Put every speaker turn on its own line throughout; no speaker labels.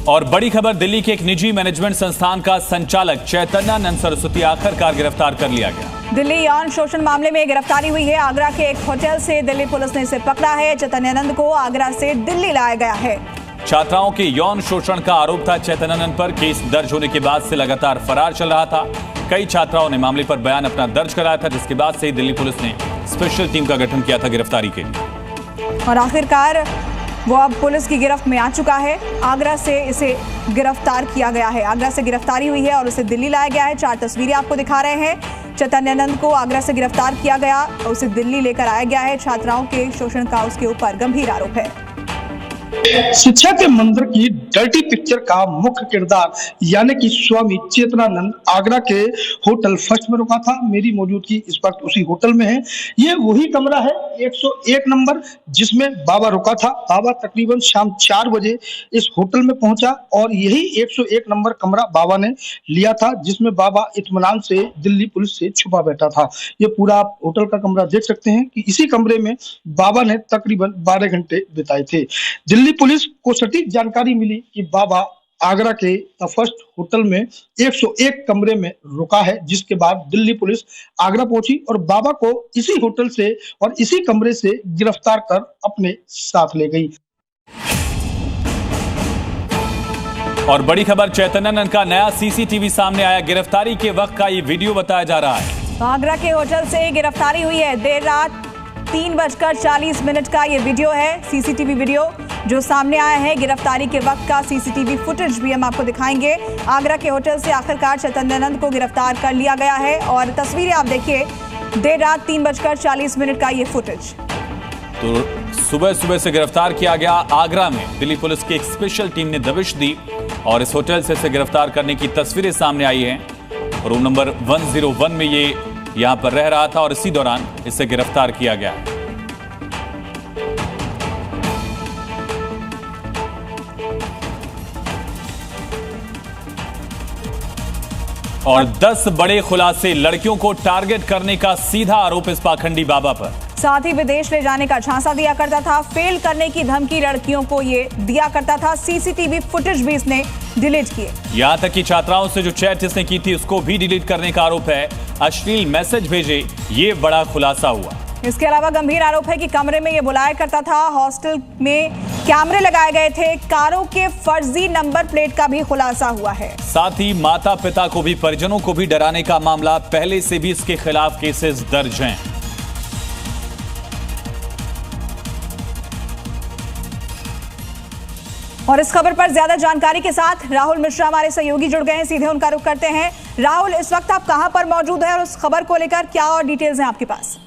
और बड़ी खबर, दिल्ली के एक निजी मैनेजमेंट संस्थान का संचालक चैतन्यानंद सरस्वती आखिरकार गिरफ्तार कर लिया गया।
दिल्ली यौन शोषण मामले में गिरफ्तारी हुई है। आगरा के एक होटल से दिल्ली पुलिस ने इसे पकड़ा है। चैतन्यानंद को आगरा से दिल्ली लाया गया है।
छात्राओं के यौन शोषण का आरोप था चैतन्यानंद पर। केस दर्ज होने के बाद से लगातार फरार चल रहा था। कई छात्राओं ने मामले पर बयान अपना दर्ज कराया था, जिसके बाद से ही दिल्ली पुलिस ने स्पेशल टीम का गठन किया था गिरफ्तारी के लिए।
और आखिरकार वो अब पुलिस की गिरफ्त में आ चुका है। आगरा से इसे गिरफ्तार किया गया है। आगरा से गिरफ्तारी हुई है और उसे दिल्ली लाया गया है। 4 तस्वीरें आपको दिखा रहे हैं। चैतन्यानंद को आगरा से गिरफ्तार किया गया और उसे दिल्ली लेकर आया गया है। छात्राओं के शोषण का उसके ऊपर गंभीर आरोप है।
शिक्षा के मंदिर की डर्टी पिक्चर का मुख्य किरदार यानी कि स्वामी चैतन्यानंद आगरा के होटल फर्स्ट में रुका था। मेरी मौजूदगी इस वक्त उसी होटल में है। ये वही कमरा है 101 नंबर जिसमें बाबा रुका था। बाबा तकरीबन शाम 4 बजे इस होटल में पहुंचा और यही 101 नंबर कमरा बाबा ने लिया था, जिसमें बाबा इत्मीनान से दिल्ली पुलिस से छुपा बैठा था। ये पूरा आप होटल का कमरा देख सकते हैं कि इसी कमरे में बाबा ने तकरीबन 12 घंटे बिताए थे। दिल्ली पुलिस को सटीक जानकारी मिली कि बाबा आगरा के फर्स्ट होटल में 101 कमरे में रुका है, जिसके बाद दिल्ली पुलिस आगरा पहुंची और बाबा को इसी होटल से और इसी कमरे से गिरफ्तार कर अपने साथ ले गई।
और बड़ी खबर, चैतन्यानंद का नया सीसीटीवी सामने आया। गिरफ्तारी के वक्त का ये वीडियो बताया जा रहा है।
आगरा के होटल से गिरफ्तारी हुई है। देर रात 3:40 का ये वीडियो है, सीसीटीवी वीडियो जो सामने आया है। गिरफ्तारी के वक्त का सीसीटीवी फुटेज भी हम आपको दिखाएंगे। आगरा के होटल से आखिरकार चैतन्यानंद को गिरफ्तार कर लिया गया है और तस्वीरें आप देखिए। देर रात 3:40 का ये फुटेज।
तो सुबह से गिरफ्तार किया गया आगरा में। दिल्ली पुलिस की एक स्पेशल टीम ने दबिश दी और इस होटल से इसे गिरफ्तार करने की तस्वीरें सामने आई हैं। रूम नंबर 101 में ये यहां पर रह रहा था और इसी दौरान इसे गिरफ्तार किया गया। और 10 बड़े खुलासे, लड़कियों को टारगेट करने का सीधा आरोप इस पाखंडी बाबा पर।
साथ ही विदेश ले जाने का झांसा दिया करता था। फेल करने की धमकी लड़कियों को ये दिया करता था। सीसीटीवी फुटेज भी इसने डिलीट किए।
यहां तक कि छात्राओं से जो चैट इसने की थी उसको भी डिलीट करने का आरोप है। अश्लील मैसेज भेजे, ये बड़ा खुलासा हुआ।
इसके अलावा गंभीर आरोप है कि कमरे में ये बुलाया करता था। हॉस्टल में कैमरे लगाए गए थे। कारों के फर्जी नंबर प्लेट का भी खुलासा हुआ है।
साथ ही माता पिता को भी, परिजनों को भी डराने का मामला, पहले से भी इसके खिलाफ केसेस दर्ज हैं।
और इस खबर पर ज्यादा जानकारी के साथ राहुल मिश्रा हमारे सहयोगी जुड़ गए हैं। सीधे उनका रुख करते हैं। राहुल, इस वक्त आप कहां पर मौजूद हैं और उस खबर को लेकर क्या और डिटेल्स हैं आपके पास?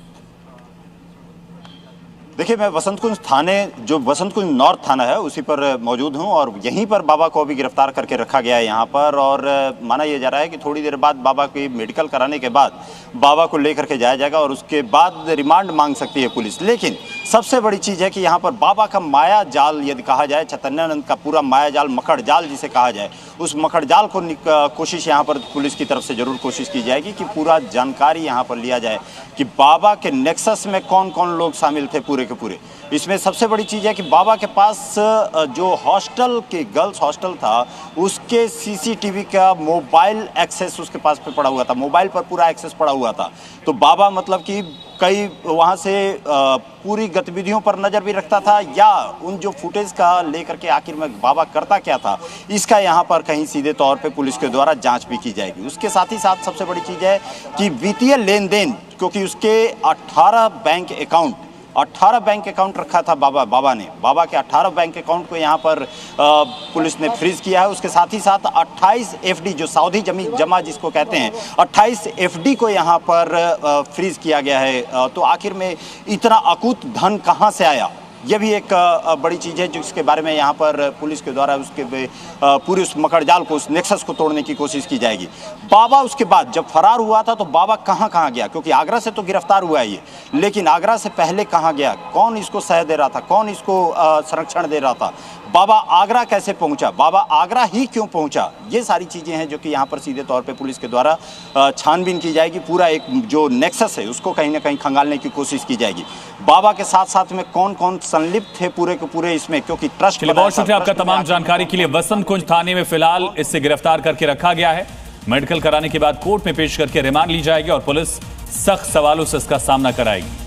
देखिए, मैं वसंत कुंज थाने, जो वसंत कुंज नॉर्थ थाना है, उसी पर मौजूद हूं और यहीं पर बाबा को अभी गिरफ्तार करके रखा गया है यहाँ पर। और माना यह जा रहा है कि थोड़ी देर बाद बाबा की मेडिकल कराने के बाद बाबा को लेकर के जाया जाएगा और उसके बाद रिमांड मांग सकती है पुलिस। लेकिन सबसे बड़ी चीज़ है कि यहाँ पर बाबा का माया जाल यदि कहा जाए, चैतन्यानंद का पूरा माया जाल, मकड़ जाल जिसे कहा जाए, उस मकड़ जाल को कोशिश यहाँ पर पुलिस की तरफ से जरूर कोशिश की जाएगी कि पूरा जानकारी यहाँ पर लिया जाए कि बाबा के नेक्सस में कौन कौन लोग शामिल थे पूरे के पूरे। इसमें सबसे बड़ी चीज़ है कि बाबा के पास जो हॉस्टल के गर्ल्स हॉस्टल था उसके सीसीटीवी का मोबाइल एक्सेस उसके पास पे पड़ा हुआ था। मोबाइल पर पूरा एक्सेस पड़ा हुआ था। तो बाबा मतलब कि कई वहाँ से पूरी गतिविधियों पर नज़र भी रखता था, या उन जो फुटेज का लेकर के आखिर में बाबा करता क्या था, इसका यहाँ पर कहीं सीधे तौर पे पुलिस के द्वारा जांच भी की जाएगी। उसके साथ ही साथ सबसे बड़ी चीज़ है कि वित्तीय लेन देन, क्योंकि उसके 18 बैंक अकाउंट रखा था बाबा ने। बाबा के 18 बैंक अकाउंट को यहाँ पर पुलिस ने फ्रीज किया है। उसके साथ ही साथ 28 एफडी, जो सावधि जमा जिसको कहते हैं, 28 एफडी को यहाँ पर फ्रीज किया गया है। तो आखिर में इतना अकूत धन कहाँ से आया, यह भी एक बड़ी चीज़ है जिसके बारे में यहाँ पर पुलिस के द्वारा उसके पूरे उस मकड़जाल को, उस नेक्सस को तोड़ने की कोशिश की जाएगी। बाबा उसके बाद जब फरार हुआ था तो बाबा कहाँ गया, क्योंकि आगरा से तो गिरफ्तार हुआ है ये, लेकिन आगरा से पहले कहाँ गया, कौन इसको सह दे रहा था, कौन इसको संरक्षण दे रहा था, बाबा आगरा कैसे पहुंचा, बाबा आगरा ही क्यों पहुंचा, ये सारी चीजें हैं जो कि यहाँ पर सीधे तौर पे पुलिस के द्वारा छानबीन की जाएगी। पूरा एक जो नेक्सस है उसको कहीं ना कहीं खंगालने की कोशिश की जाएगी। बाबा के साथ साथ में कौन कौन संलिप्त थे पूरे के पूरे इसमें, क्योंकि ट्रस्ट।
बहुत शुक्रिया आपका तमाम जानकारी के लिए। वसंत कुंज थाने में फिलहाल इससे गिरफ्तार करके रखा गया है। मेडिकल कराने के बाद कोर्ट में पेश करके रिमांड ली जाएगी और पुलिस सख्त सवालों से इसका सामना कराएगी।